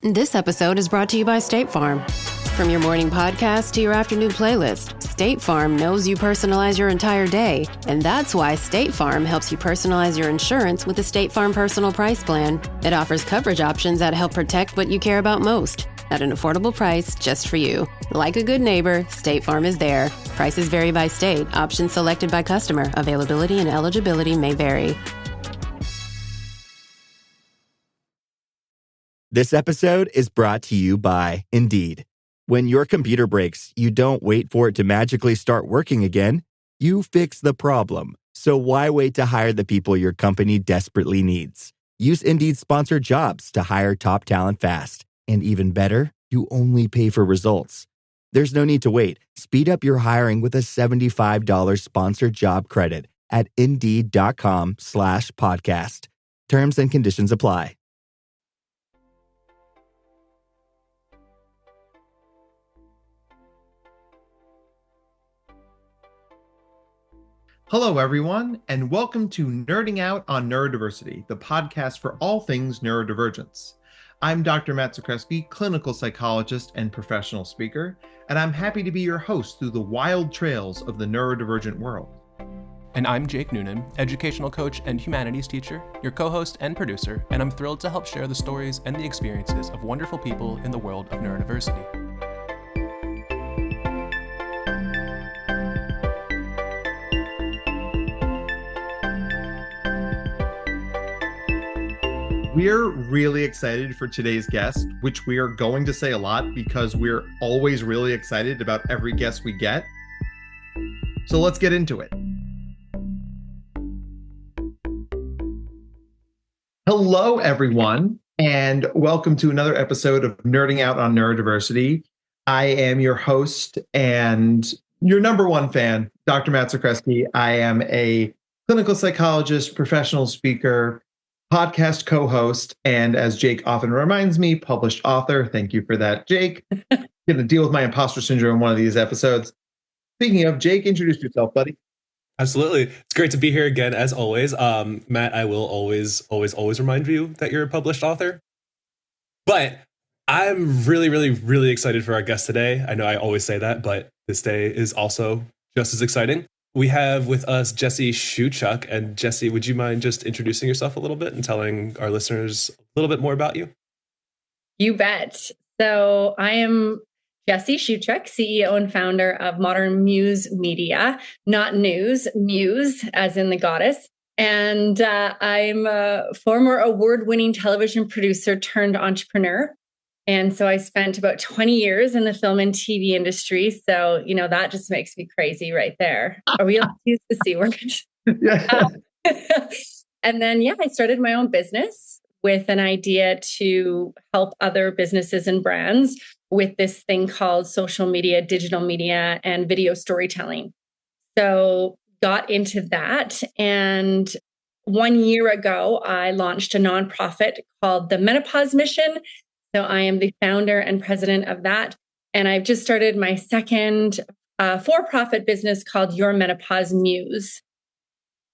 This episode is brought to you by State Farm. From your morning podcast to your afternoon playlist, State Farm knows you personalize your entire day, and that's why State Farm helps you personalize your insurance with the State Farm Personal Price Plan. It offers coverage options that help protect what you care about most at an affordable price just for you. Like a good neighbor, State Farm is there. Prices vary by state. Options selected by customer. Availability and eligibility may vary. This episode is brought to you by Indeed. When your computer breaks, you don't wait for it to magically start working again. You fix the problem. So why wait to hire the people your company desperately needs? Use Indeed's sponsored jobs to hire top talent fast. And even better, you only pay for results. There's no need to wait. Speed up your hiring with a $75 sponsored job credit at Indeed.com/podcast. Terms and conditions apply. Hello, everyone, and welcome to Nerding Out on Neurodiversity, the podcast for all things neurodivergence. I'm Dr. Matt Zakreski, clinical psychologist and professional speaker, and I'm happy to be your host through the wild trails of the neurodivergent world. And I'm Jake Noonan, educational coach and humanities teacher, your co-host and producer, and I'm thrilled to help share the stories and the experiences of wonderful people in the world of neurodiversity. We're really excited for today's guest, which we are going to say a lot because we're always really excited about every guest we get. So let's get into it. Hello, everyone, and welcome to another episode of Nerding Out on Neurodiversity. I am your host and your number one fan, Dr. Matt Zakreski. I am a clinical psychologist, professional speaker, podcast co-host, and as Jake often reminds me, published author. Thank you for that, Jake. Going to deal with my imposter syndrome in one of these episodes. Speaking of, Jake, introduce yourself, buddy. Absolutely. It's great to be here again, as always. Matt, I will always remind you that you're a published author. But I'm really excited for our guest today. I know I always say that, but this day is also just as exciting. We have with us Jesse Schewchuk. And Jesse, would you mind just introducing yourself a little bit and telling our listeners a little bit more about you? You bet. So I am Jesse Schewchuk, CEO and founder of Modern Muse Media, not news, muse as in the goddess. And I'm a former award-winning television producer turned entrepreneur. And so I spent about 20 years in the film and TV industry. So, that just makes me crazy right there. Are we allowed to use the C word? Yeah. And then, I started my own business with an idea to help other businesses and brands with this thing called social media, digital media, and video storytelling. So got into that. And 1 year ago, I launched a nonprofit called the Menopause Mission. So I am the founder and president of that. And I've just started my second for-profit business called Your Menopause Muse.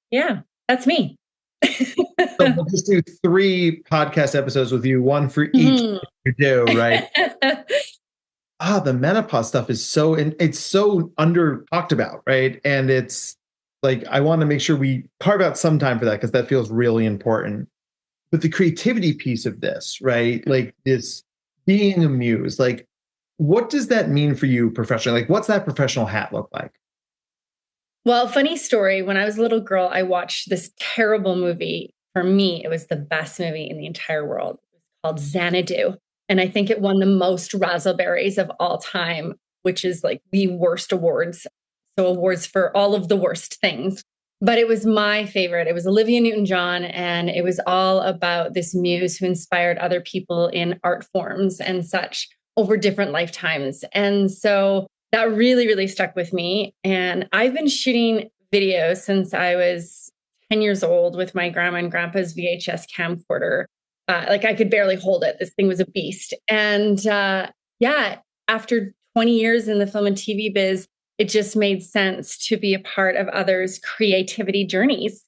Yeah, that's me. So we'll just do 3 podcast episodes with you, one for each you do, right? The menopause stuff is it's so under talked about, right? And it's like, I want to make sure we carve out some time for that because that feels really important. But the creativity piece of this, right? Like this being a muse, like what does that mean for you professionally? Like what's that professional hat look like? Well, funny story. When I was a little girl, I watched this terrible movie. For me, it was the best movie in the entire world. It was called Xanadu. And I think it won the most razzleberries of all time, which is like the worst awards. So awards for all of the worst things. But it was my favorite. It was Olivia Newton-John, and it was all about this muse who inspired other people in art forms and such over different lifetimes. And so that really stuck with me. And I've been shooting videos since I was 10 years old with my grandma and grandpa's VHS camcorder. Like I could barely hold it. This thing was a beast. And after 20 years in the film and TV biz, it just made sense to be a part of others' creativity journeys.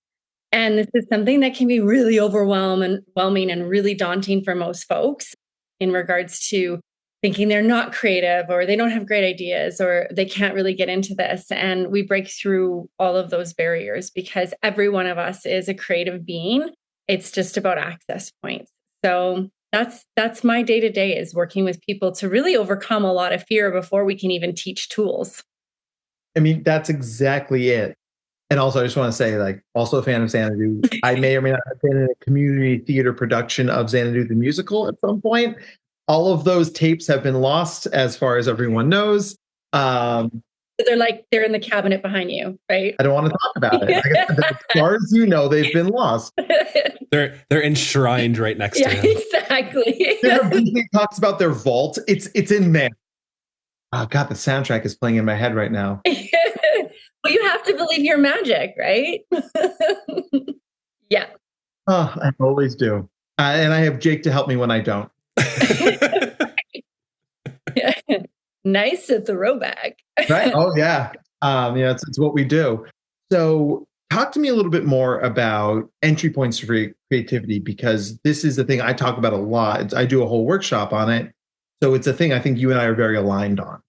And this is something that can be really overwhelming and really daunting for most folks. in regards to thinking they're not creative or they don't have great ideas or they can't really get into this. And we break through all of those barriers because every one of us is a creative being. It's just about access points. So that's my day-to-day, is working with people to really overcome a lot of fear before we can even teach tools. I mean, that's exactly it. And also, I just want to say, like, also a fan of Xanadu. I may or may not have been in a community theater production of Xanadu the musical at some point. All of those tapes have been lost, as far as everyone knows. They're in the cabinet behind you, right? I don't want to talk about it. As far as you know, they've been lost. They're enshrined right next to him. Exactly. He talks about their vault. It's in there. Oh God, the soundtrack is playing in my head right now. Well, you have to believe your magic, right? Yeah. Oh, I always do. And I have Jake to help me when I don't. Nice throwback. Right? Oh, yeah. It's what we do. So talk to me a little bit more about entry points for creativity, because this is the thing I talk about a lot. I do a whole workshop on it. So it's a thing I think you and I are very aligned on.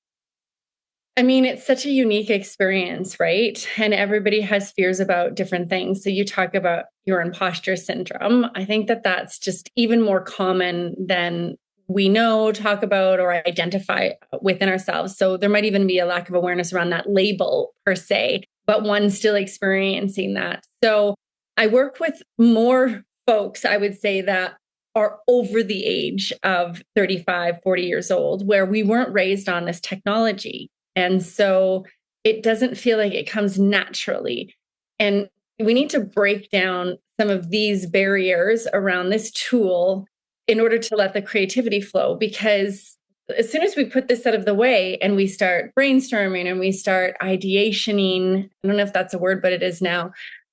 I mean, it's such a unique experience, right? And everybody has fears about different things. So you talk about your imposter syndrome. I think that that's just even more common than we know, talk about, or identify within ourselves. So there might even be a lack of awareness around that label per se, but one's still experiencing that. So I work with more folks, I would say, that are over the age of 35, 40 years old, where we weren't raised on this technology. And so it doesn't feel like it comes naturally. And we need to break down some of these barriers around this tool in order to let the creativity flow. Because as soon as we put this out of the way and we start brainstorming and we start ideationing, I don't know if that's a word, but it is now,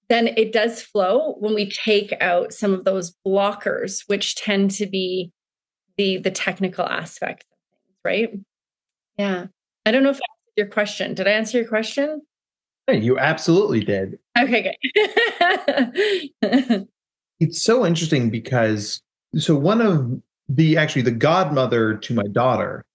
then it does flow when we take out some of those blockers, which tend to be the technical aspects of things, right? Yeah. I don't know if I answered your question. Did I answer your question? Hey, you absolutely did. Okay, good. It's so interesting because one of the godmother to my daughter,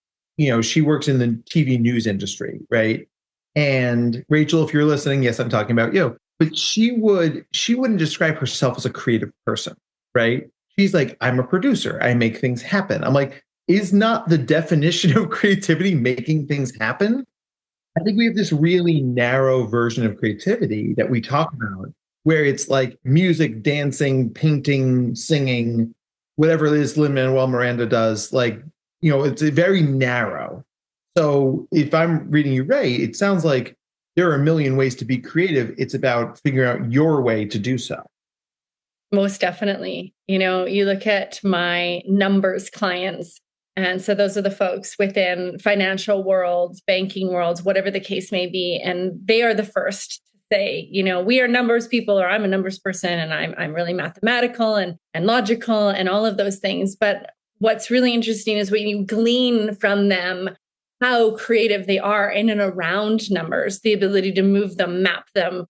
she works in the TV news industry, right? And Rachel, if you're listening, yes, I'm talking about you. But she wouldn't describe herself as a creative person, right? She's like, I'm a producer. I make things happen. I'm like, is not the definition of creativity making things happen? I think we have this really narrow version of creativity that we talk about, where it's like music, dancing, painting, singing, whatever it is Lin-Manuel Miranda does. Like, it's very narrow. So if I'm reading you right, it sounds like there are a million ways to be creative. It's about figuring out your way to do so. Most definitely. You look at my numbers clients. And so those are the folks within financial worlds, banking worlds, whatever the case may be. And they are the first to say, we are numbers people, or I'm a numbers person, and I'm really mathematical and logical and all of those things. But what's really interesting is when you glean from them how creative they are in and around numbers, the ability to move them, map them,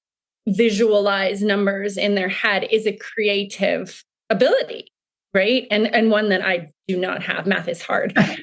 visualize numbers in their head is a creative ability. Right. And one that I do not have. Math is hard, but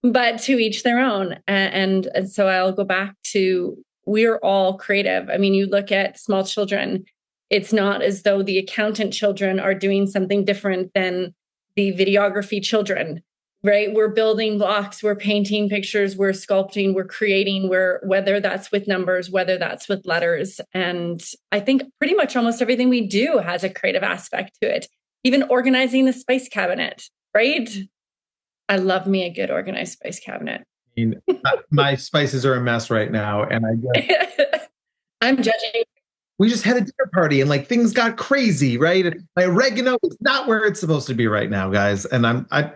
but to each their own. And so I'll go back to, we're all creative. I mean, you look at small children, it's not as though the accountant children are doing something different than the videography children, right? We're building blocks, we're painting pictures, we're sculpting, we're creating, whether that's with numbers, whether that's with letters. And I think pretty much almost everything we do has a creative aspect to it. Even organizing the spice cabinet, right? I love me a good organized spice cabinet. I mean, my spices are a mess right now. And I'm judging. We just had a dinner party and things got crazy, right? And my oregano is not where it's supposed to be right now, guys. And I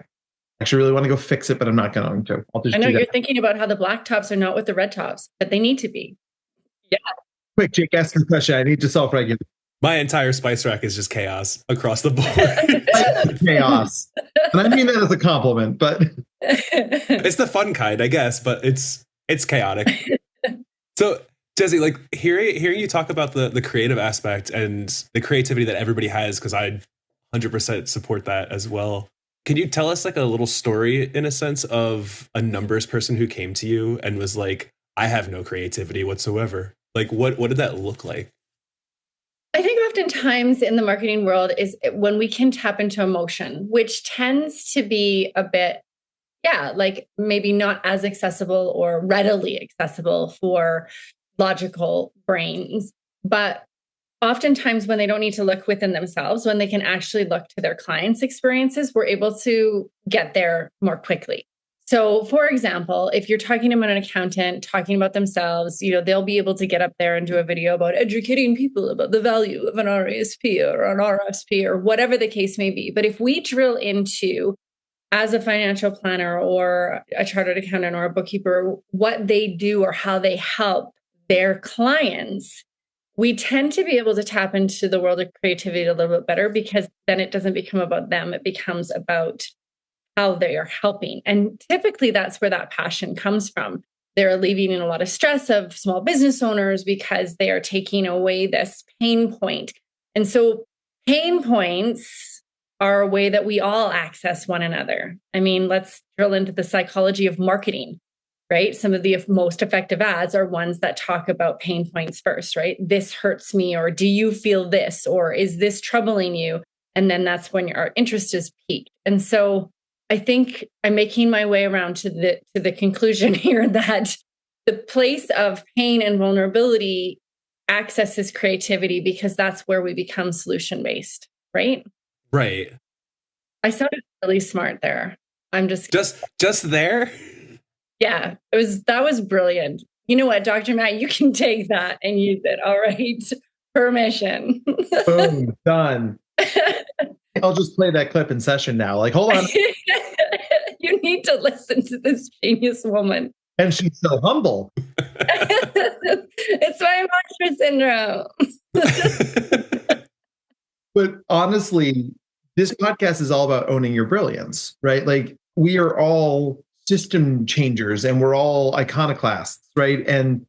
actually really want to go fix it, but I'm not going to. I know you're thinking about how the black tops are not with the red tops, but they need to be. Yeah. Quick, Jake, ask a question. I need to self-regulate. My entire spice rack is just chaos across the board. Chaos. And I mean that as a compliment, but it's the fun kind, I guess, but it's chaotic. So, Jesse, hearing you talk about the creative aspect and the creativity that everybody has, because I 100% support that as well. Can you tell us like a little story in a sense of a numbers person who came to you and was like, I have no creativity whatsoever? Like what did that look like? I think oftentimes in the marketing world is when we can tap into emotion, which tends to be a bit, like maybe not as accessible or readily accessible for logical brains. But oftentimes when they don't need to look within themselves, when they can actually look to their clients' experiences, we're able to get there more quickly. So for example, if you're talking about an accountant talking about themselves, they'll be able to get up there and do a video about educating people about the value of an RASP or an RSP or whatever the case may be. But if we drill into, as a financial planner or a chartered accountant or a bookkeeper, what they do or how they help their clients, we tend to be able to tap into the world of creativity a little bit better, because then it doesn't become about them. It becomes about how they are helping. And typically that's where that passion comes from. They're alleviating a lot of stress of small business owners because they are taking away this pain point. And so pain points are a way that we all access one another. I mean, let's drill into the psychology of marketing, right? Some of the most effective ads are ones that talk about pain points first, right? This hurts me, or do you feel this, or is this troubling you? And then that's when our interest is piqued. And so I think I'm making my way around to the conclusion here that the place of pain and vulnerability accesses creativity, because that's where we become solution-based, right? Right. I sounded really smart there. I'm just there. Yeah, that was brilliant. You know what, Dr. Matt, you can take that and use it. All right. Permission. Boom, done. I'll just play that clip in session now. Like, hold on. You need to listen to this genius woman. And she's so humble. It's my imposter syndrome. But honestly, this podcast is all about owning your brilliance, right? Like, we are all system changers and we're all iconoclasts, right? And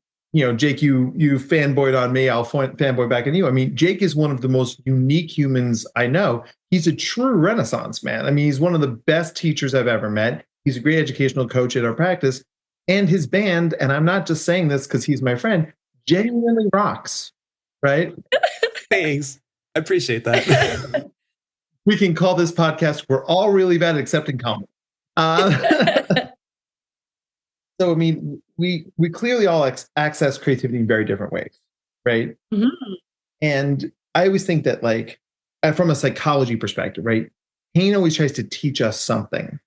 Jake, you fanboyed on me. I'll fanboy back on you. I mean, Jake is one of the most unique humans I know. He's a true Renaissance man. I mean, he's one of the best teachers I've ever met. He's a great educational coach at our practice. And his band, and I'm not just saying this because he's my friend, genuinely rocks, right? Thanks. I appreciate that. We can call this podcast We're All Really Bad at Accepting Compliments. So, I mean, we clearly all access creativity in very different ways, right? Mm-hmm. And I always think that, like, from a psychology perspective, right, pain always tries to teach us something.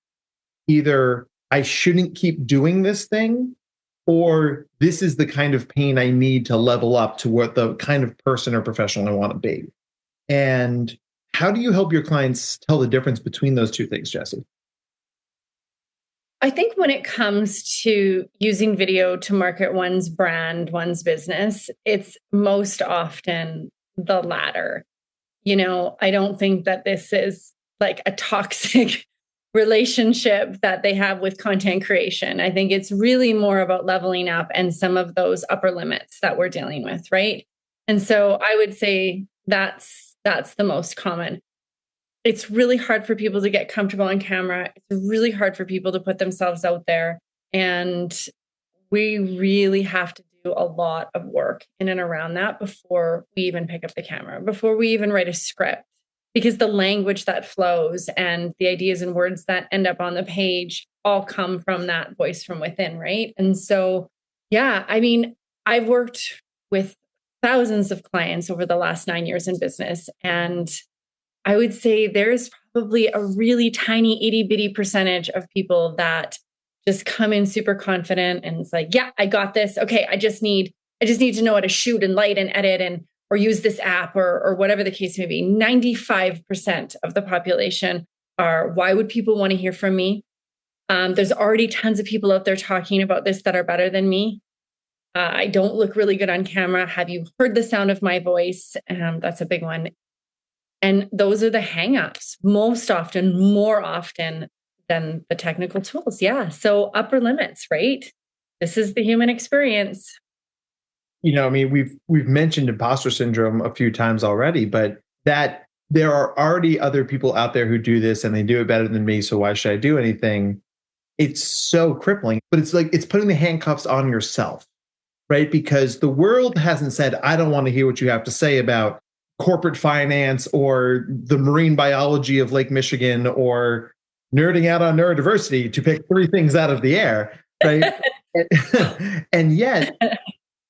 Either I shouldn't keep doing this thing, or this is the kind of pain I need to level up to what the kind of person or professional I want to be. And how do you help your clients tell the difference between those two things, Jesse? I think when it comes to using video to market one's brand, one's business, it's most often the latter. I don't think that this is like a toxic relationship that they have with content creation. I think it's really more about leveling up and some of those upper limits that we're dealing with, right? And so I would say that's the most common. It's really hard for people to get comfortable on camera. It's really hard for people to put themselves out there. And we really have to do a lot of work in and around that before we even pick up the camera, before we even write a script, because the language that flows and the ideas and words that end up on the page all come from that voice from within, right? And so, I mean, I've worked with thousands of clients over the last 9 years in business, and I would say there's probably a really tiny itty bitty percentage of people that just come in super confident and it's like, I got this. Okay. I just need to know how to shoot and light and edit or use this app or whatever the case may be. 95% of the population are, why would people want to hear from me? There's already tons of people out there talking about this that are better than me. I don't look really good on camera. Have you heard the sound of my voice? That's a big one. And those are the hangups most often, more often than the technical tools. Yeah. So upper limits, right? This is the human experience. I mean, we've mentioned imposter syndrome a few times already, but that there are already other people out there who do this and they do it better than me. So why should I do anything? It's so crippling, but it's like, it's putting the handcuffs on yourself, right? Because the world hasn't said, I don't want to hear what you have to say about corporate finance or the marine biology of Lake Michigan or nerding out on neurodiversity, to pick three things out of the air, right? And yet,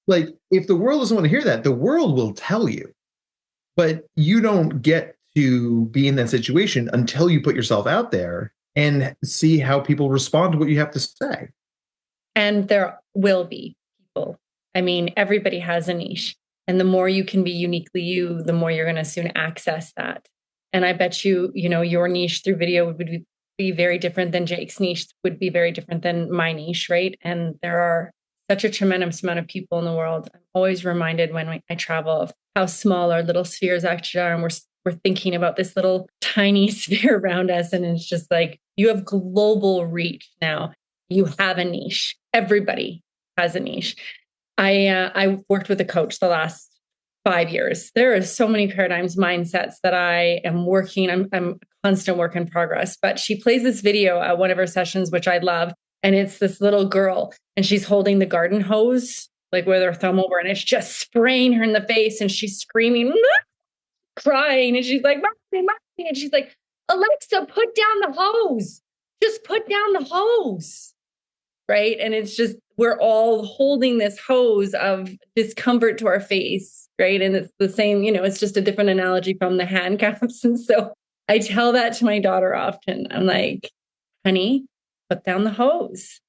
like, if the world doesn't want to hear that, the world will tell you. But you don't get to be in that situation until you put yourself out there and see how people respond to what you have to say. And there will be people. I mean, everybody has a niche. And the more you can be uniquely you, the more you're going to soon access that. And I bet you, your niche through video would be very different than Jake's niche, would be very different than my niche, right? And there are such a tremendous amount of people in the world. I'm always reminded when I travel of how small our little spheres actually are. And we're thinking about this little tiny sphere around us. And it's just like, you have global reach now. You have a niche. Everybody has a niche. I worked with a coach the last 5 years. There are so many paradigms, mindsets that I am working. I'm a constant work in progress. But she plays this video at one of her sessions, which I love. And it's this little girl, and she's holding the garden hose, like with her thumb over, and it's just spraying her in the face, and she's screaming, crying, and she's like, Mommy, Mommy. And she's like, Alexa, put down the hose. Just put down the hose. Right. And it's just, we're all holding this hose of discomfort to our face. Right. And it's the same, it's just a different analogy from the handcuffs. And so I tell that to my daughter often. I'm like, honey, put down the hose.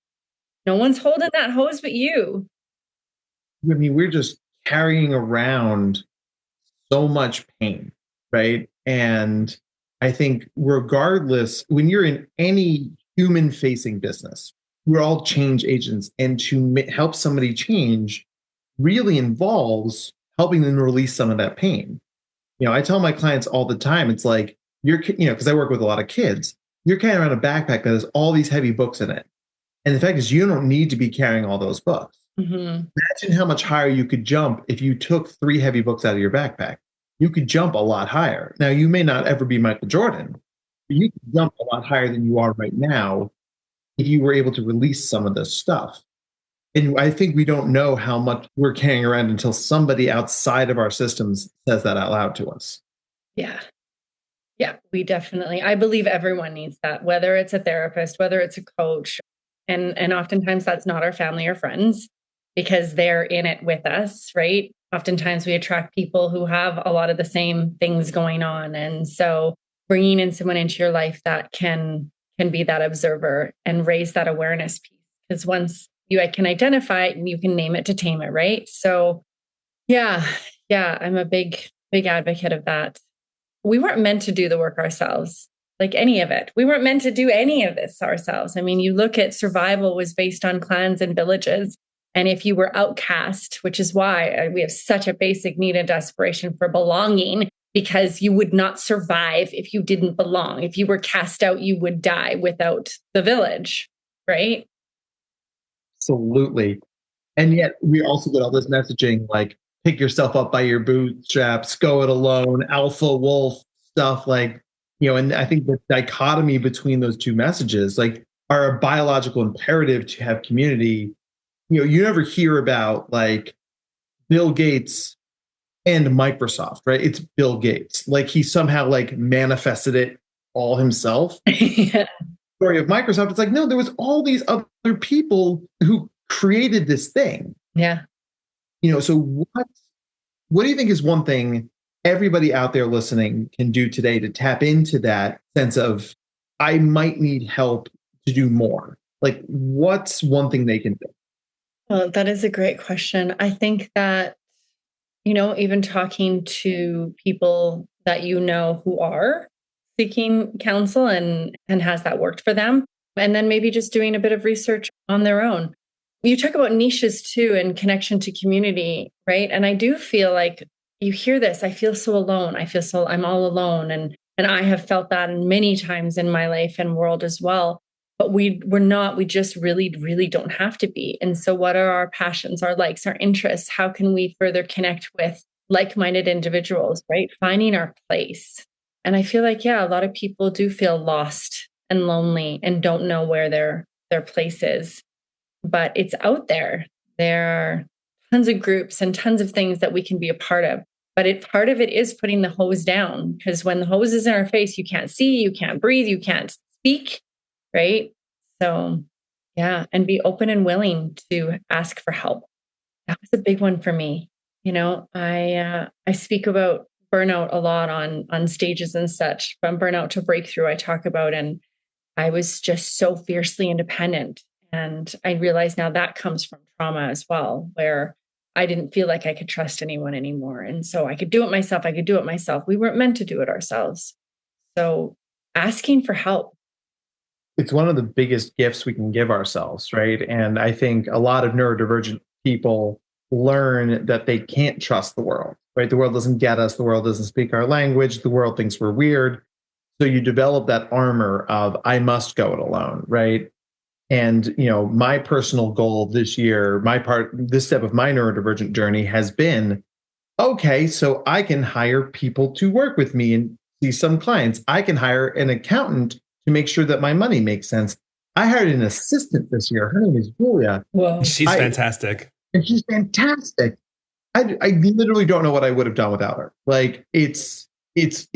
No one's holding that hose but you. I mean, we're just carrying around so much pain, right? And I think regardless, when you're in any human-facing business, we're all change agents. And to help somebody change really involves helping them release some of that pain. I tell my clients all the time, it's like, because I work with a lot of kids, you're carrying around a backpack that has all these heavy books in it. And the fact is, you don't need to be carrying all those books. Mm-hmm. Imagine how much higher you could jump if you took 3 heavy books out of your backpack. You could jump a lot higher. Now, you may not ever be Michael Jordan, but you could jump a lot higher than you are right now if you were able to release some of this stuff. And I think we don't know how much we're carrying around until somebody outside of our systems says that out loud to us. Yeah. Yeah, I believe everyone needs that, whether it's a therapist, whether it's a coach. And oftentimes that's not our family or friends because they're in it with us, right? Oftentimes we attract people who have a lot of the same things going on. And so bringing in someone into your life that can be that observer and raise that awareness piece. Because once you can identify it and you can name it to tame it, right? So yeah, I'm a big advocate of that. We weren't meant to do the work ourselves, like any of it. We weren't meant to do any of this ourselves. I mean, you look at survival was based on clans and villages. And if you were outcast, which is why we have such a basic need and desperation for belonging, because you would not survive if you didn't belong. If you were cast out, you would die without the village, right? Absolutely. And yet we also get all this messaging like, pick yourself up by your bootstraps, go it alone, alpha wolf stuff and I think the dichotomy between those two messages are a biological imperative to have community. You never hear about Bill Gates and Microsoft, right? It's Bill Gates. He somehow manifested it all himself. Yeah. Story of Microsoft, it's no, there was all these other people who created this thing. Yeah. So what do you think is one thing everybody out there listening can do today to tap into that sense of, I might need help to do more? What's one thing they can do? Well, that is a great question. I think that, even talking to people that who are seeking counsel and has that worked for them, and then maybe just doing a bit of research on their own. You talk about niches too and connection to community, right? And I do feel like you hear this, I feel so alone. I'm all alone. And I have felt that many times in my life and world as well. But we're not, we just really, really don't have to be. And so what are our passions, our likes, our interests? How can we further connect with like-minded individuals, right? Finding our place. And I feel like, yeah, a lot of people do feel lost and lonely and don't know where their place is. But it's out there. There are tons of groups and tons of things that we can be a part of. But part of it is putting the hose down, because when the hose is in our face, you can't see, you can't breathe, you can't speak, right? So, yeah, and be open and willing to ask for help. That was a big one for me. I speak about burnout a lot on stages and such. From burnout to breakthrough, I talk about, and I was just so fiercely independent. And I realize now that comes from trauma as well, where I didn't feel like I could trust anyone anymore. And so I could do it myself. We weren't meant to do it ourselves. So asking for help. It's one of the biggest gifts we can give ourselves, right? And I think a lot of neurodivergent people learn that they can't trust the world, right? The world doesn't get us. The world doesn't speak our language. The world thinks we're weird. So you develop that armor of, I must go it alone, right? And, my personal goal this year, this step of my neurodivergent journey has been, okay, so I can hire people to work with me and see some clients. I can hire an accountant to make sure that my money makes sense. I hired an assistant this year. Her name is Julia. Whoa. She's fantastic. And she's fantastic. I literally don't know what I would have done without her. Like, it's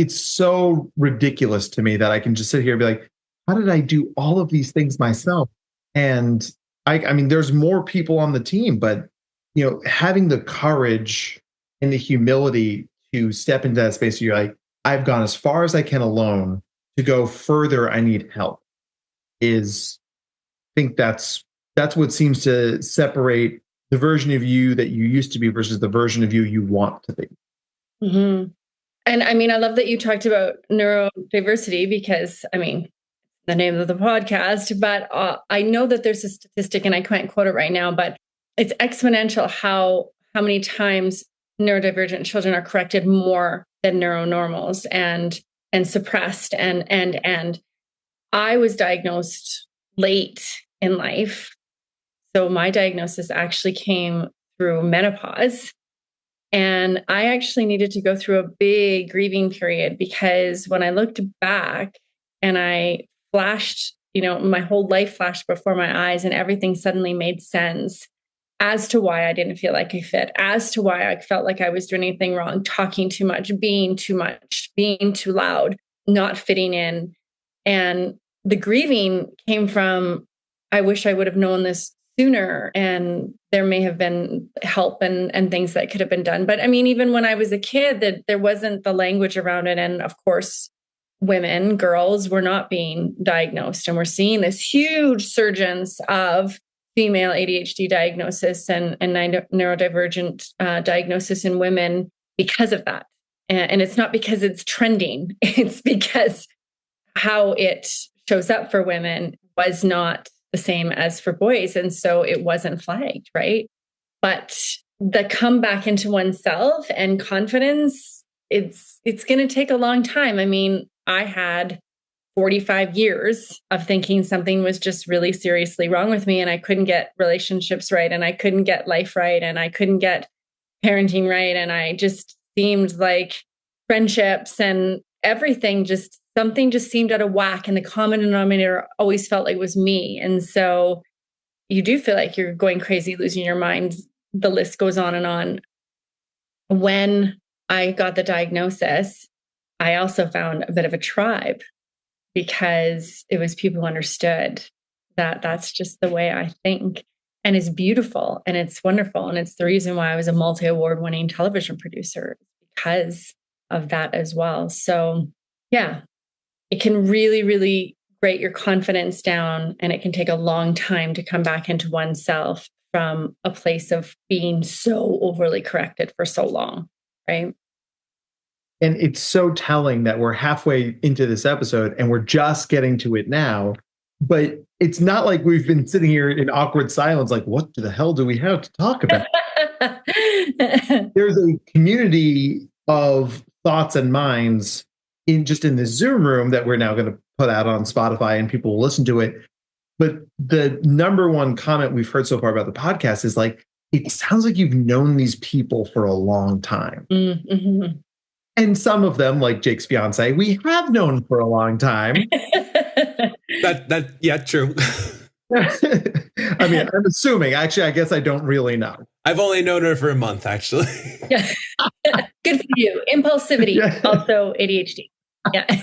so ridiculous to me that I can just sit here and be like, how did I do all of these things myself? And I mean, there's more people on the team, but having the courage and the humility to step into that space where you're like, I've gone as far as I can alone. To go further, I need help. I think that's what seems to separate the version of you that you used to be versus the version of you want to be. Mm-hmm. And I mean, I love that you talked about neurodiversity, because the name of the podcast, but I know that there's a statistic, and I can't quote it right now, but it's exponential how many times neurodivergent children are corrected more than neuronormals and suppressed. And I was diagnosed late in life. So my diagnosis actually came through menopause. And I actually needed to go through a big grieving period, because when I looked back and I flashed, my whole life flashed before my eyes, and everything suddenly made sense as to why I didn't feel like I fit, as to why I felt like I was doing anything wrong, talking too much, being too loud, not fitting in. And the grieving came from, I wish I would have known this sooner, and there may have been help and things that could have been done. But even when I was a kid, there wasn't the language around it. And of course, girls were not being diagnosed. And we're seeing this huge surgence of female ADHD diagnosis and neurodivergent diagnosis in women because of that. And it's not because it's trending. It's because how it shows up for women was not the same as for boys. And so it wasn't flagged, right? But the comeback into oneself and confidence, it's going to take a long time. I had 45 years of thinking something was just really seriously wrong with me, and I couldn't get relationships right, and I couldn't get life right, and I couldn't get parenting right. And I just seemed like friendships and everything, something just seemed out of whack. And the common denominator always felt like it was me. And so you do feel like you're going crazy, losing your mind. The list goes on and on. When I got the diagnosis, I also found a bit of a tribe, because it was people who understood that that's just the way I think. And it's beautiful and it's wonderful. And it's the reason why I was a multi-award winning television producer, because of that as well. So yeah, it can really, really break your confidence down, and it can take a long time to come back into oneself from a place of being so overly corrected for so long, right? And it's so telling that we're halfway into this episode and we're just getting to it now. But it's not like we've been sitting here in awkward silence, like, what the hell do we have to talk about? There's a community of thoughts and minds in this Zoom room that we're now going to put out on Spotify, and people will listen to it. But the number one comment we've heard so far about the podcast is like, it sounds like you've known these people for a long time. Mm-hmm. And some of them, like Jake's fiance, we have known for a long time. Yeah, true. I mean, I'm assuming. Actually, I guess I don't really know. I've only known her for a month, actually. Yeah. Good for you. Impulsivity, also ADHD. Yeah.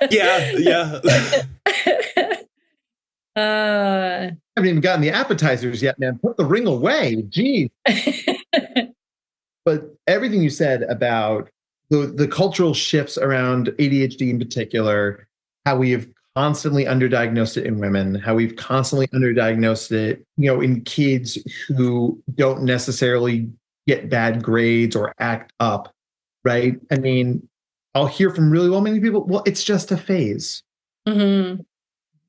Yeah. I haven't even gotten the appetizers yet, man. Put the ring away. Geez. But everything you said about the cultural shifts around ADHD in particular, how we have constantly underdiagnosed it in women, how we've constantly underdiagnosed it, in kids who don't necessarily get bad grades or act up, right? I mean, I'll hear from really many people, well, it's just a phase. Mm-hmm.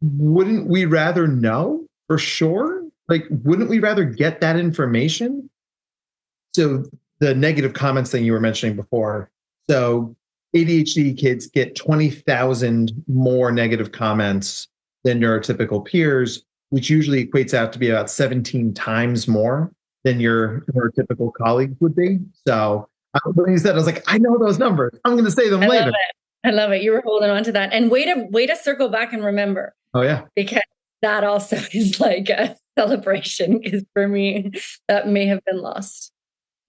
Wouldn't we rather know for sure? Like, wouldn't we rather get that information? So the negative comments thing you were mentioning before. So ADHD kids get 20,000 more negative comments than neurotypical peers, which usually equates out to be about 17 times more than your neurotypical colleagues would be. So when you said, I was like, I know those numbers. I'm going to say them later. I love it. You were holding on to that. And way to circle back and remember. Oh, yeah. Because that also is like a celebration, because for me, that may have been lost.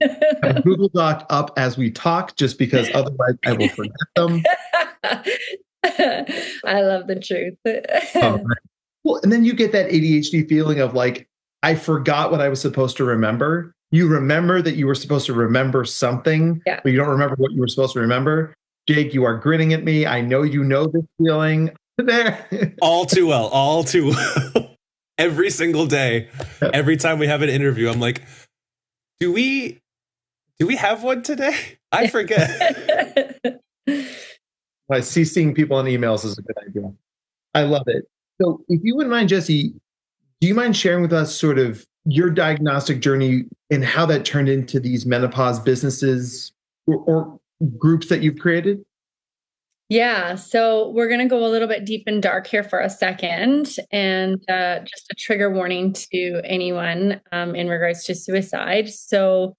Have a Google Doc up as we talk, just because otherwise I will forget them. I love the truth. Well, and then you get that ADHD feeling of like, I forgot what I was supposed to remember. You remember that you were supposed to remember something, but you don't remember what you were supposed to remember. Jake, you are grinning at me. I know you know this feeling. There. All too well. Every single day, every time we have an interview, I'm like, do we have one today? I forget. I see seeing people on emails is a good idea. I love it. So if you wouldn't mind, Jesse, do you mind sharing with us sort of your diagnostic journey and how that turned into these menopause businesses or groups that you've created? Yeah, so we're going to go a little bit deep and dark here for a second, and just a trigger warning to anyone in regards to suicide. So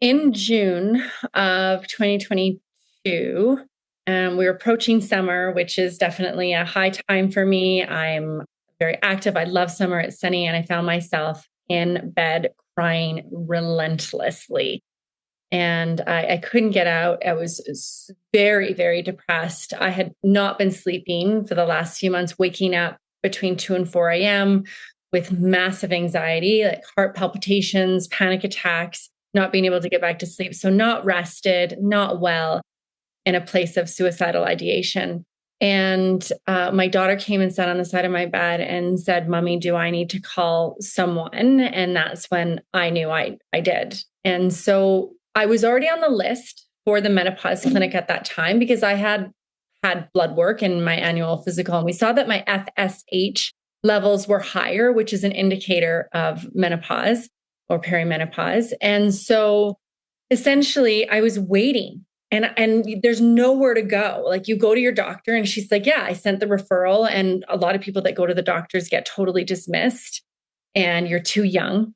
in June of 2022, we were approaching summer, which is definitely a high time for me. I'm very active. I love summer. It's sunny, and I found myself in bed crying relentlessly. And I couldn't get out. I was very, very depressed. I had not been sleeping for the last few months, waking up between 2 and 4 a.m. with massive anxiety, like heart palpitations, panic attacks, not being able to get back to sleep. So not rested, not well, in a place of suicidal ideation. And my daughter came and sat on the side of my bed and said, "Mommy, do I need to call someone?" And that's when I knew I did. And so I was already on the list for the menopause clinic at that time, because I had blood work and my annual physical, and we saw that my FSH levels were higher, which is an indicator of menopause or perimenopause. And so essentially I was waiting, and there's nowhere to go. Like, you go to your doctor and she's like, "Yeah, I sent the referral." And a lot of people that go to the doctors get totally dismissed, and "You're too young,"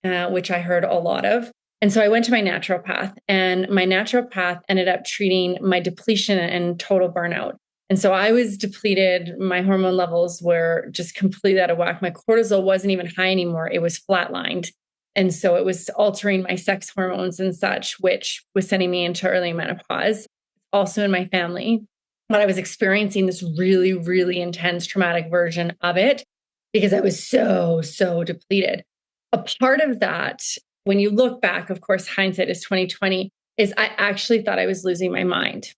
which I heard a lot of. And so I went to my naturopath, and my naturopath ended up treating my depletion and total burnout. And so I was depleted. My hormone levels were just completely out of whack. My cortisol wasn't even high anymore. It was flatlined. And so it was altering my sex hormones and such, which was sending me into early menopause. Also in my family, but I was experiencing this really, really intense traumatic version of it because I was so depleted. A part of that, when you look back, of course, hindsight is 2020, is I actually thought I was losing my mind.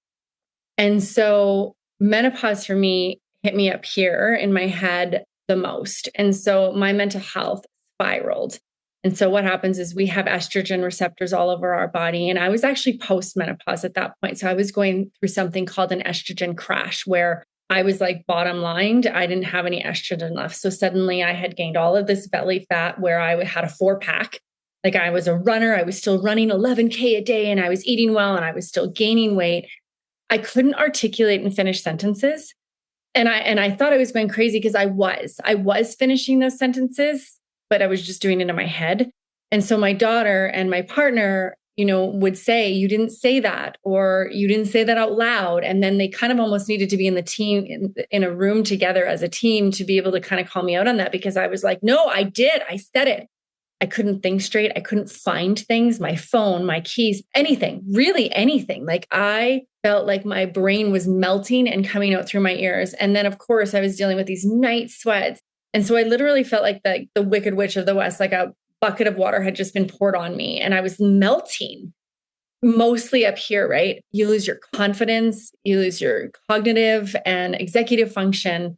And so menopause for me hit me up here in my head the most. And so my mental health spiraled. And so what happens is we have estrogen receptors all over our body. And I was actually post-menopause at that point. So I was going through something called an estrogen crash, where I was like bottom lined. I didn't have any estrogen left. So suddenly I had gained all of this belly fat where I had a 4-pack. Like, I was a runner. I was still running 11K a day, and I was eating well, and I was still gaining weight. I couldn't articulate and finish sentences. And I thought I was going crazy because I was finishing those sentences, but I was just doing it in my head. And so my daughter and my partner, would say, you didn't say that, or you didn't say that out loud. And then they kind of almost needed to be in the team, in a room together as a team, to be able to kind of call me out on that, because I was like, no, I did. I said it. I couldn't think straight. I couldn't find things, my phone, my keys, anything, really anything. Like I felt like my brain was melting and coming out through my ears. And then of course I was dealing with these night sweats. And so I literally felt like the Wicked Witch of the West, like a bucket of water had just been poured on me and I was melting, mostly up here, right? You lose your confidence, you lose your cognitive and executive function.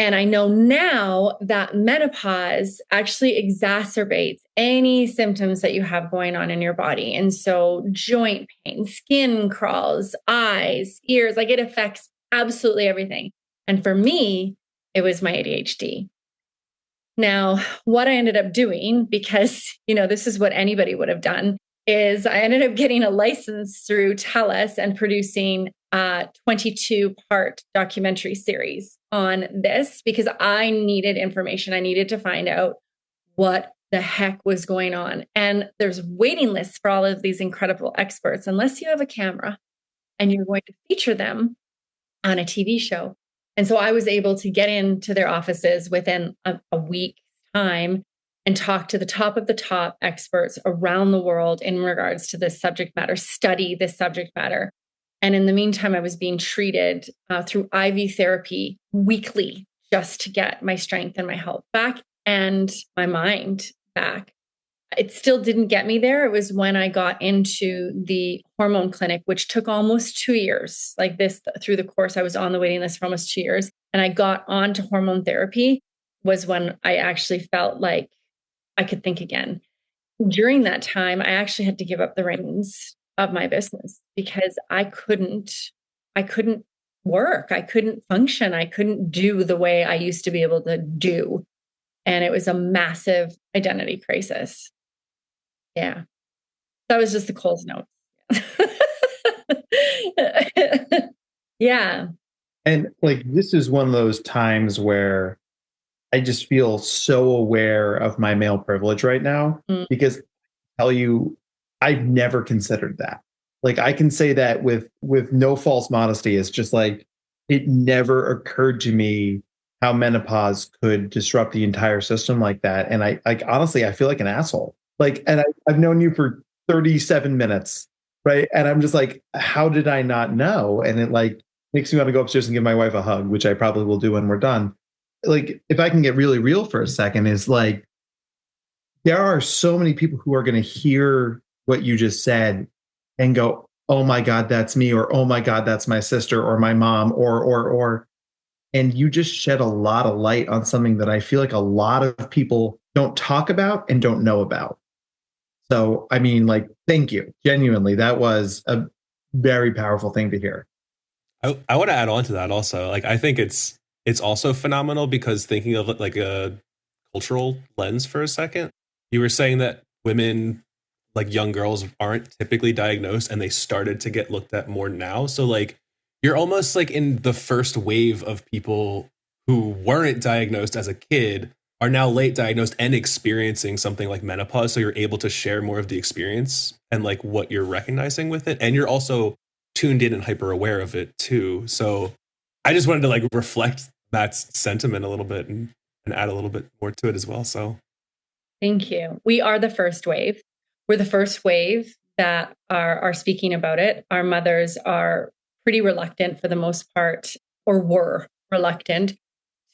And I know now that menopause actually exacerbates any symptoms that you have going on in your body. And so joint pain, skin crawls, eyes, ears, like it affects absolutely everything. And for me, it was my ADHD. Now, what I ended up doing, because, this is what anybody would have done, is I ended up getting a license through TELUS and producing a 22-part documentary series on this, because I needed information. I needed to find out what the heck was going on. And there's waiting lists for all of these incredible experts, unless you have a camera and you're going to feature them on a TV show. And so I was able to get into their offices within a week's time and talk to the top of the top experts around the world in regards to this subject matter, study this subject matter. And in the meantime, I was being treated through IV therapy weekly, just to get my strength and my health back and my mind back. It still didn't get me there. It was when I got into the hormone clinic, which took almost 2 years. Like this, through the course, I was on the waiting list for almost 2 years. And I got onto hormone therapy, was when I actually felt like I could think again. During that time, I actually had to give up the reins of my business because I couldn't work. I couldn't function. I couldn't do the way I used to be able to do. And it was a massive identity crisis. Yeah. That was just the Coles notes. Yeah. And like, this is one of those times where I just feel so aware of my male privilege right now, because I tell you, I've never considered that. Like, I can say that with no false modesty. It's just like, it never occurred to me how menopause could disrupt the entire system like that. And I honestly, I feel like an asshole. Like, and I've known you for 37 minutes, right? And I'm just like, how did I not know? And it like makes me want to go upstairs and give my wife a hug, which I probably will do when we're done. Like, if I can get really real for a second, is like, there are so many people who are going to hear what you just said and go, oh my God, that's me, or oh my God, that's my sister or my mom, or, and you just shed a lot of light on something that I feel like a lot of people don't talk about and don't know about. So, I mean, like, thank you. Genuinely, that was a very powerful thing to hear. I want to add on to that also. Like, I think it's also phenomenal because, thinking of it like a cultural lens for a second, you were saying that women, like young girls, aren't typically diagnosed and they started to get looked at more now. So like, you're almost like in the first wave of people who weren't diagnosed as a kid are now late diagnosed and experiencing something like menopause. So you're able to share more of the experience and like what you're recognizing with it. And you're also tuned in and hyper aware of it too. So I just wanted to like reflect Matt's sentiment a little bit and add a little bit more to it as well. So thank you. We are the first wave. We're the first wave that are speaking about it. Our mothers are pretty reluctant for the most part, or were reluctant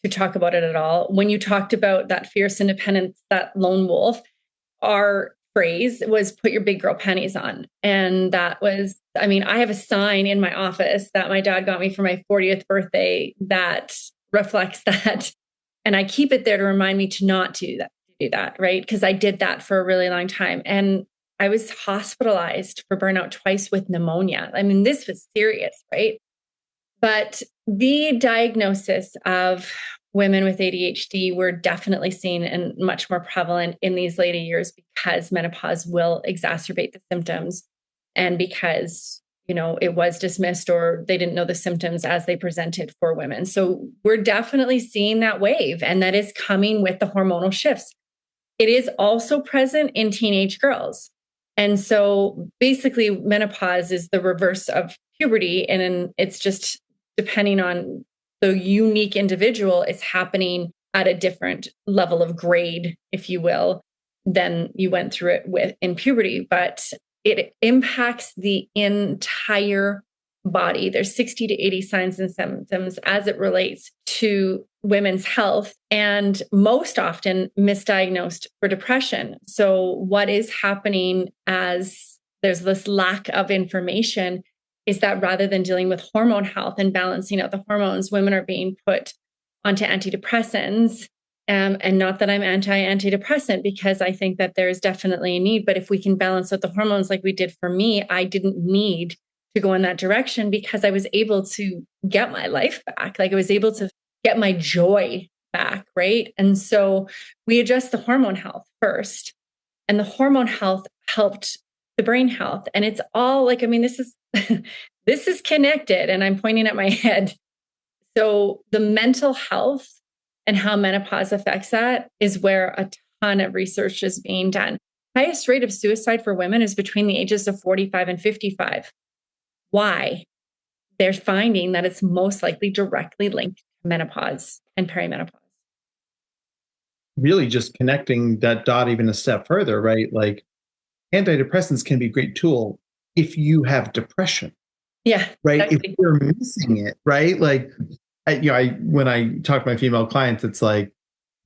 to talk about it at all. When you talked about that fierce independence, that lone wolf, our phrase was put your big girl panties on. And that was, I mean, I have a sign in my office that my dad got me for my 40th birthday that reflects that. And I keep it there to remind me to not do that, right? Because I did that for a really long time. And I was hospitalized for burnout twice with pneumonia. I mean, this was serious, right? But the diagnosis of women with ADHD were definitely seen and much more prevalent in these later years because menopause will exacerbate the symptoms, and because, you know, it was dismissed or they didn't know the symptoms as they presented for women. So we're definitely seeing that wave, and that is coming with the hormonal shifts. It is also present in teenage girls. And so basically menopause is the reverse of puberty. And it's just depending on the unique individual, it's happening at a different level of grade, if you will, than you went through it with in puberty. But it impacts the entire body. There's 60 to 80 signs and symptoms as it relates to women's health, and most often misdiagnosed for depression. So what is happening as there's this lack of information is that rather than dealing with hormone health and balancing out the hormones, women are being put onto antidepressants. And not that I'm antidepressant, because I think that there's definitely a need. But if we can balance out the hormones like we did for me, I didn't need to go in that direction because I was able to get my life back. Like I was able to get my joy back, right? And so we addressed the hormone health first. And the hormone health helped the brain health. And it's all like, I mean, this is this is connected, and I'm pointing at my head. So the mental health and how menopause affects that is where a ton of research is being done. Highest rate of suicide for women is between the ages of 45 and 55. Why? They're finding that it's most likely directly linked to menopause and perimenopause. Really just connecting that dot even a step further, right? Like antidepressants can be a great tool if you have depression. Yeah. Right. Exactly. If you're missing it, right? Like, when I talk to my female clients, it's like,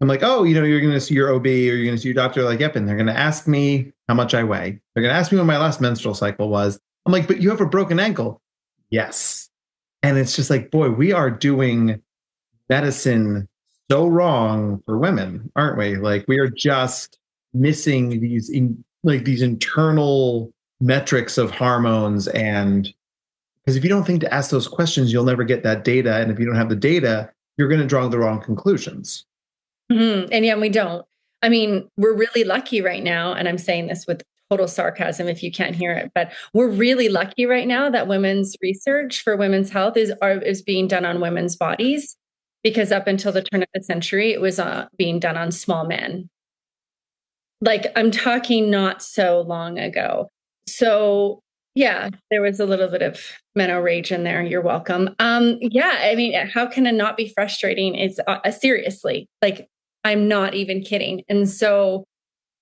I'm like, oh, you're going to see your OB or you're going to see your doctor. Like, yep. And they're going to ask me how much I weigh. They're going to ask me when my last menstrual cycle was. I'm like, but you have a broken ankle. Yes. And it's just like, boy, we are doing medicine so wrong for women, aren't we? Like we are just missing these internal metrics of hormones. And because if you don't think to ask those questions, you'll never get that data. And if you don't have the data, you're going to draw the wrong conclusions. Mm-hmm. And yeah, we don't. I mean, we're really lucky right now. And I'm saying this with total sarcasm if you can't hear it, but we're really lucky right now that women's research for women's health is being done on women's bodies, because up until the turn of the century, it was being done on small men. Like I'm talking not so long ago. So yeah, there was a little bit of meno rage in there. You're welcome. Yeah, I mean, how can it not be frustrating? It's seriously, like, I'm not even kidding. And so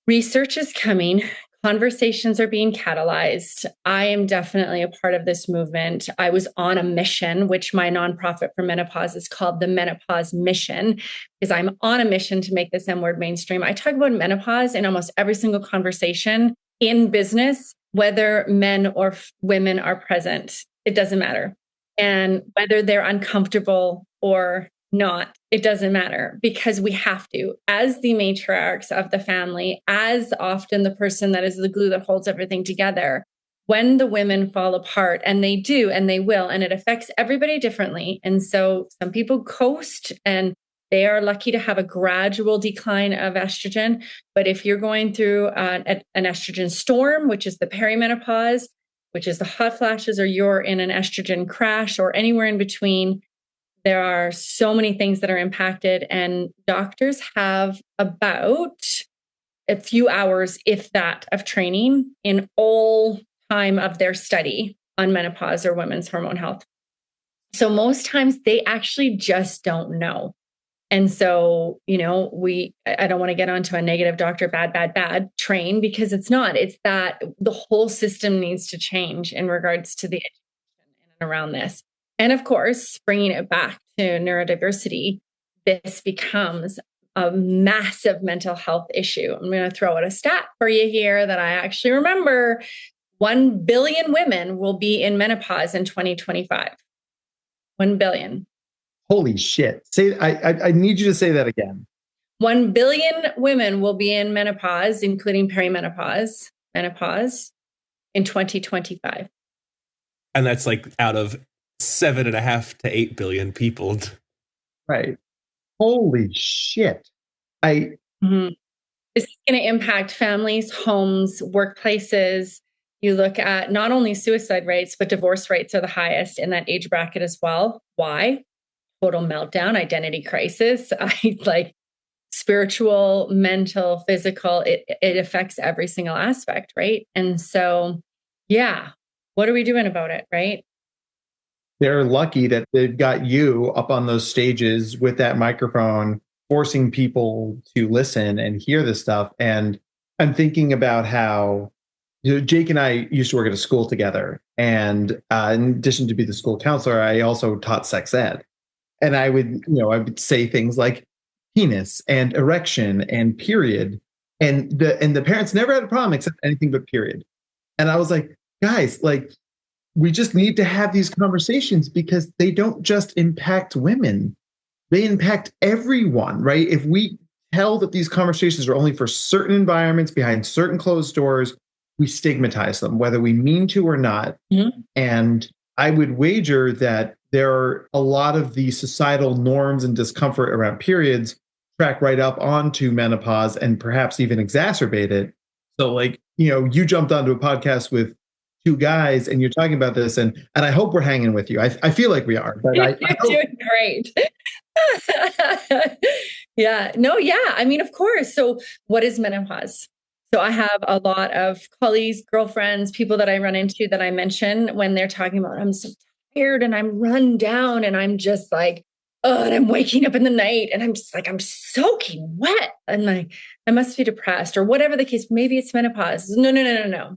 research is coming. Conversations are being catalyzed. I am definitely a part of this movement. I was on a mission, which my nonprofit for menopause is called the Menopause Mission, because I'm on a mission to make this M word mainstream. I talk about menopause in almost every single conversation in business, whether men or women are present. It doesn't matter. And whether they're uncomfortable or not, it doesn't matter, because we have to, as the matriarchs of the family, as often the person that is the glue that holds everything together. When the women fall apart, and they do, and they will, and it affects everybody differently. And so some people coast and they are lucky to have a gradual decline of estrogen. But if you're going through an estrogen storm, which is the perimenopause, which is the hot flashes, or you're in an estrogen crash or anywhere in between, there are so many things that are impacted, and doctors have about a few hours, if that, of training in all time of their study on menopause or women's hormone health. So most times they actually just don't know. And so, I don't want to get onto a negative doctor, bad train, because it's not. It's that the whole system needs to change in regards to the education in and around this. And of course, bringing it back to neurodiversity, this becomes a massive mental health issue. I'm going to throw out a stat for you here that I actually remember. 1 billion women will be in menopause in 2025. 1 billion. Holy shit. I need you to say that again. 1 billion women will be in menopause, including menopause in 2025. And that's like out of 7.5 to 8 billion people. Right. Holy shit. This is going to impact families, homes, workplaces. You look at not only suicide rates, but divorce rates are the highest in that age bracket as well. Why? Total meltdown, identity crisis. spiritual, mental, physical. It affects every single aspect, right? And so, yeah, what are we doing about it, right? They're lucky that they've got you up on those stages with that microphone, forcing people to listen and hear this stuff. And I'm thinking about how Jake and I used to work at a school together. And in addition to be the school counselor, I also taught sex ed. And I would say things like penis and erection and period. And the parents never had a problem except anything but period. And I was like, guys, like, we just need to have these conversations because they don't just impact women. They impact everyone, right? If we tell that these conversations are only for certain environments behind certain closed doors, we stigmatize them, whether we mean to or not. Mm-hmm. And I would wager that there are a lot of the societal norms and discomfort around periods track right up onto menopause and perhaps even exacerbate it. So like, you jumped onto a podcast with two guys and you're talking about this and I hope we're hanging with you. I feel like we are. But you're doing great. Yeah. No, yeah. I mean, of course. So what is menopause? So I have a lot of colleagues, girlfriends, people that I run into that I mention when they're talking about, I'm so tired and I'm run down and I'm just like, oh, and I'm waking up in the night and I'm just like, I'm soaking wet. And like, I must be depressed or whatever the case. Maybe it's menopause. No.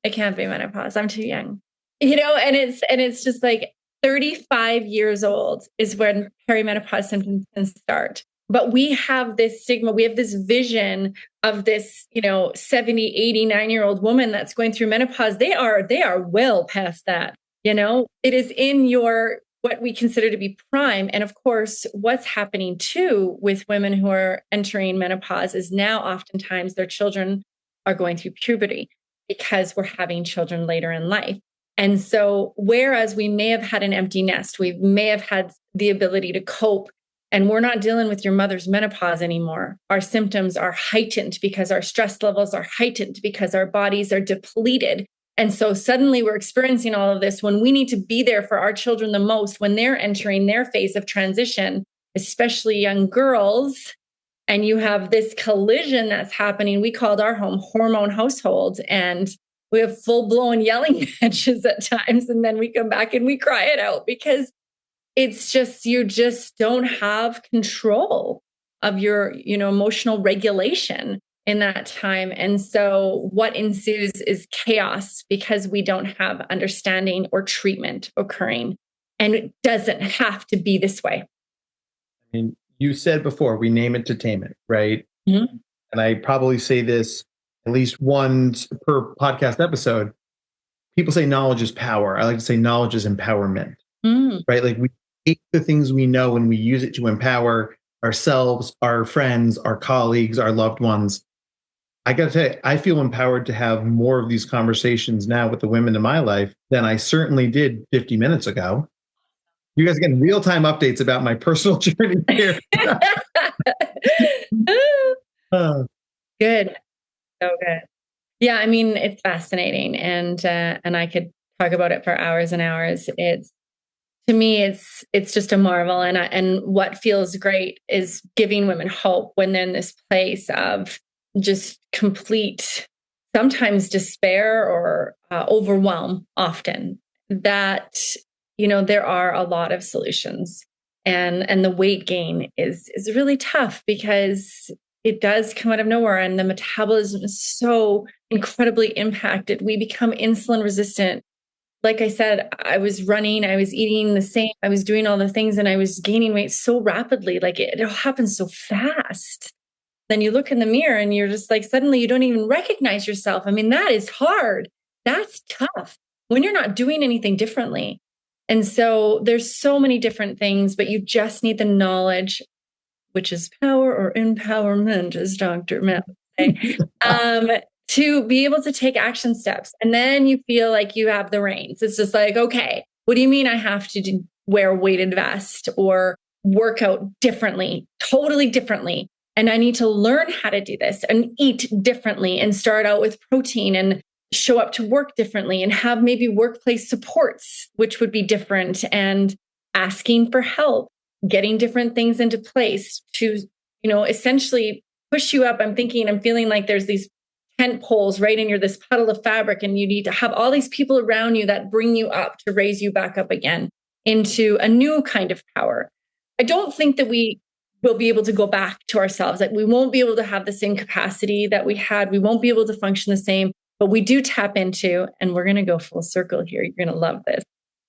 It can't be menopause. I'm too young, and it's just like 35 years old is when perimenopause symptoms can start. But we have this stigma, we have this vision of this, 70, 80, 9-year-old woman that's going through menopause. They are well past that, it is in your, what we consider to be prime. And of course, what's happening too with women who are entering menopause is now oftentimes their children are going through puberty because we're having children later in life. And so, whereas we may have had an empty nest, we may have had the ability to cope, and we're not dealing with your mother's menopause anymore. Our symptoms are heightened because our stress levels are heightened because our bodies are depleted. And so suddenly we're experiencing all of this when we need to be there for our children the most, when they're entering their phase of transition, especially young girls. And you have this collision that's happening. We called our home hormone household, and we have full-blown yelling matches at times. And then we come back and we cry it out because it's just, you just don't have control of your, emotional regulation in that time. And so what ensues is chaos because we don't have understanding or treatment occurring. And it doesn't have to be this way. I mean, you said before, we name it to tame it, right? Mm-hmm. And I probably say this at least once per podcast episode. People say knowledge is power. I like to say knowledge is empowerment, right? Like we take the things we know and we use it to empower ourselves, our friends, our colleagues, our loved ones. I got to tell you, I feel empowered to have more of these conversations now with the women in my life than I certainly did 50 minutes ago. You guys get real-time updates about my personal journey here. Good. So good. Yeah, I mean, it's fascinating. And I could talk about it for hours and hours. To me, it's just a marvel. And what feels great is giving women hope when they're in this place of just complete, sometimes despair or overwhelm often, that there are a lot of solutions, and the weight gain is really tough because it does come out of nowhere, and the metabolism is so incredibly impacted. We become insulin resistant. Like I said, I was running, I was eating the same, I was doing all the things, and I was gaining weight so rapidly. Like it happens so fast. Then you look in the mirror and you're just like, suddenly you don't even recognize yourself. I mean, that is hard. That's tough when you're not doing anything differently. And so there's so many different things, but you just need the knowledge, which is power or empowerment, as Dr. Matt would say, to be able to take action steps. And then you feel like you have the reins. It's just like, okay, what do you mean I have to wear a weighted vest or work out differently, totally differently? And I need to learn how to do this and eat differently and start out with protein and show up to work differently and have maybe workplace supports, which would be different, and asking for help, getting different things into place to essentially push you up. I'm feeling like there's these tent poles right in this puddle of fabric, and you need to have all these people around you that bring you up to raise you back up again into a new kind of power. I don't think that we will be able to go back to ourselves. Like, we won't be able to have the same capacity that we had. We won't be able to function the same, but we do tap into, and we're going to go full circle here. You're going to love this.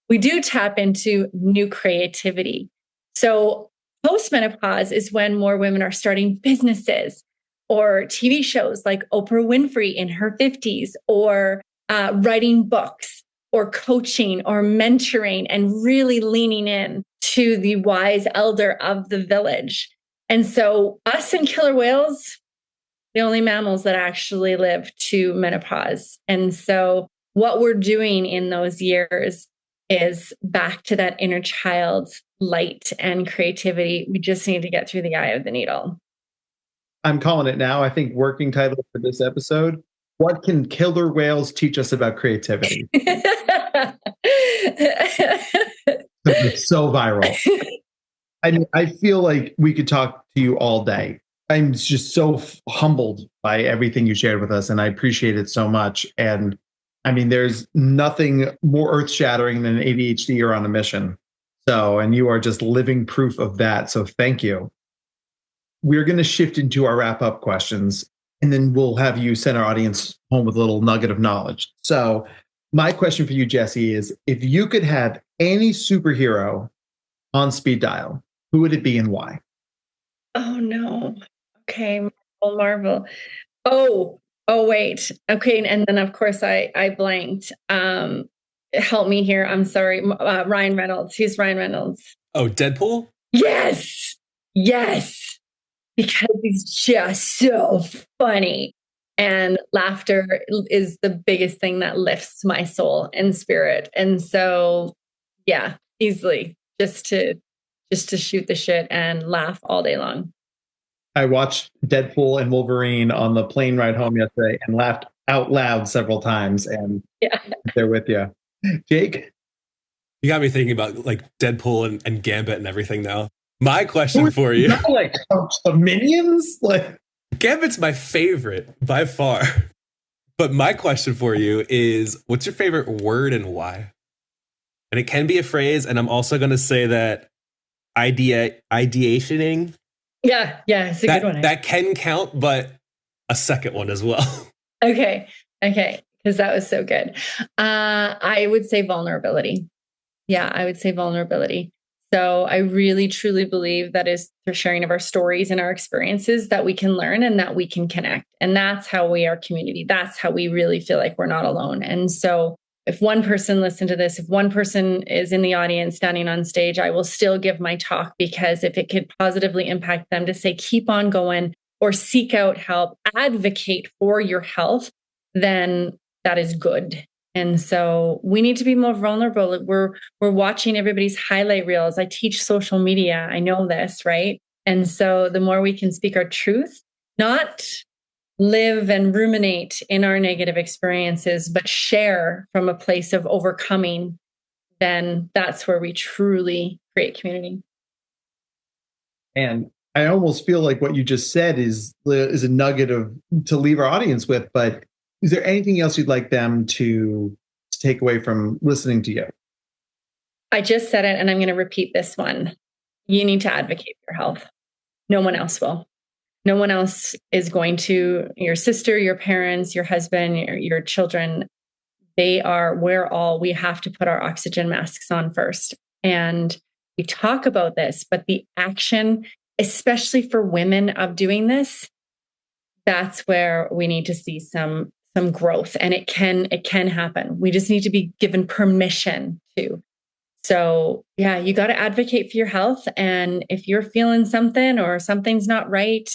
We do tap into new creativity. So postmenopause is when more women are starting businesses or TV shows like Oprah Winfrey in her 50s, or writing books or coaching or mentoring, and really leaning in to the wise elder of the village. And so us and killer whales, the only mammals that actually live to menopause. And so what we're doing in those years is back to that inner child's light and creativity. We just need to get through the eye of the needle. I'm calling it now. I think working title for this episode: what can killer whales teach us about creativity? It's so viral. I feel like we could talk to you all day. I'm just so humbled by everything you shared with us, and I appreciate it so much. And I mean, there's nothing more earth-shattering than ADHD or on a mission. So, and you are just living proof of that. So thank you. We're going to shift into our wrap-up questions, and then we'll have you send our audience home with a little nugget of knowledge. So my question for you, Jesse, is if you could have any superhero on speed dial, who would it be and why? Oh, no. Okay. Marvel. Oh, wait. Okay. And then, of course, I blanked. Help me here. I'm sorry. Ryan Reynolds. Who's Ryan Reynolds? Oh, Deadpool? Yes. Because he's just so funny. And laughter is the biggest thing that lifts my soul and spirit. And so, yeah, easily just to shoot the shit and laugh all day long. I watched Deadpool and Wolverine on the plane ride home yesterday and laughed out loud several times. And they're with you. Jake? You got me thinking about like Deadpool and Gambit and everything now. My question for you. Like the Minions? Like Gambit's my favorite by far. But my question for you is, what's your favorite word and why? And it can be a phrase, and I'm also going to say that ideationing. Yeah, it's a good one. That can count, but a second one as well. Okay, because that was so good. I would say vulnerability. Yeah, I would say vulnerability. So I really, truly believe that is through sharing of our stories and our experiences that we can learn and that we can connect. And that's how we are community. That's how we really feel like we're not alone. And so if one person listened to this, if one person is in the audience standing on stage, I will still give my talk, because if it could positively impact them to say, keep on going or seek out help, advocate for your health, then that is good. And so we need to be more vulnerable. We're watching everybody's highlight reels. I teach social media. I know this, right? And so the more we can speak our truth, not live and ruminate in our negative experiences, but share from a place of overcoming, then that's where we truly create community. And I almost feel like what you just said is a nugget to leave our audience with, but is there anything else you'd like them to take away from listening to you? I just said it, and I'm going to repeat this one. You need to advocate for your health. No one else will. No one else is going to. Your sister, your parents, your husband, your children, we have to put our oxygen masks on first. And we talk about this, but the action, especially for women, of doing this, that's where we need to see some growth, and it can happen. We just need to be given permission to. So yeah, you got to advocate for your health. And if you're feeling something or something's not right,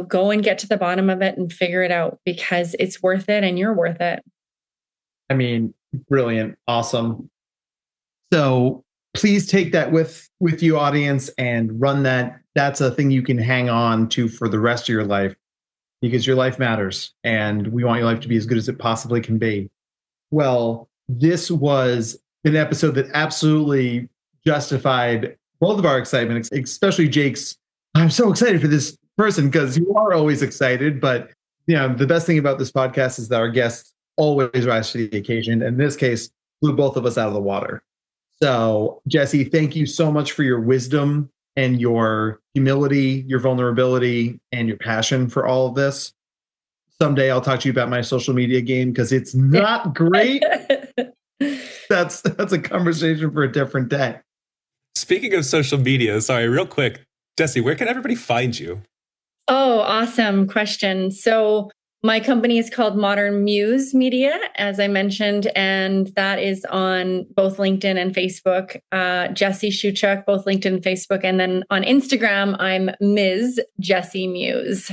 go and get to the bottom of it and figure it out, because it's worth it and you're worth it. I mean, brilliant. Awesome. So please take that with you, audience, and run that. That's a thing you can hang on to for the rest of your life, because your life matters and we want your life to be as good as it possibly can be. Well, this was an episode that absolutely justified both of our excitement, especially Jake's I'm so excited for this person because you are always excited. But the best thing about this podcast is that our guests always rise to the occasion. In this case, blew both of us out of the water. So, Jesse, thank you so much for your wisdom and your humility, your vulnerability, and your passion for all of this. Someday I'll talk to you about my social media game because it's not great. That's a conversation for a different day. Speaking of social media, sorry, real quick, Jesse, where can everybody find you? Oh, awesome question. So my company is called Modern Muse Media, as I mentioned, and that is on both LinkedIn and Facebook. Jesse Schewchuk, both LinkedIn and Facebook. And then on Instagram, I'm Ms. Jesse Muse.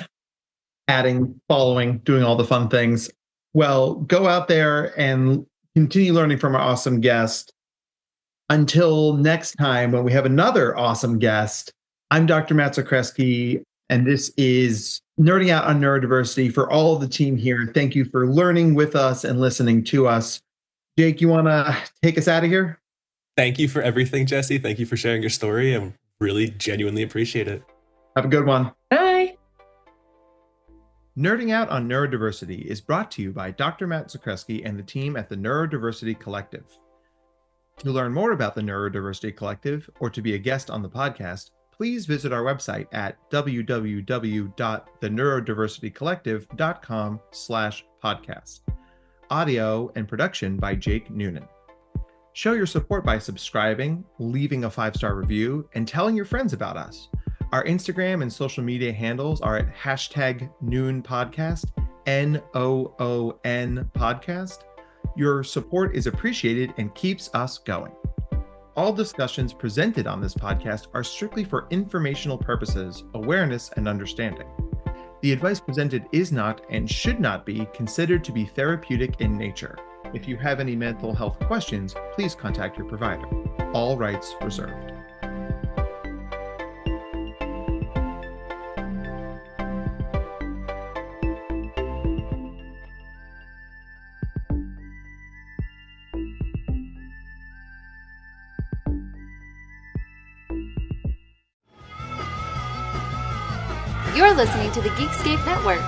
Adding, following, doing all the fun things. Well, go out there and continue learning from our awesome guest. Until next time, when we have another awesome guest, I'm Dr. Matt Zakreski, and this is Nerding Out on Neurodiversity. For all of the team here, thank you for learning with us and listening to us. Jake, you want to take us out of here? Thank you for everything, Jesse. Thank you for sharing your story. I really genuinely appreciate it. Have a good one. Bye. Nerding Out on Neurodiversity is brought to you by Dr. Matt Zakreski and the team at the Neurodiversity Collective. To learn more about the Neurodiversity Collective or to be a guest on the podcast, please visit our website at www.theneurodiversitycollective.com/podcast. Audio and production by Jake Noonan. Show your support by subscribing, leaving a 5-star review, and telling your friends about us. Our Instagram and social media handles are at #NoonPodcast, NOON podcast. Your support is appreciated and keeps us going. All discussions presented on this podcast are strictly for informational purposes, awareness, and understanding. The advice presented is not and should not be considered to be therapeutic in nature. If you have any mental health questions, please contact your provider. All rights reserved. You're listening to the Geekscape Network.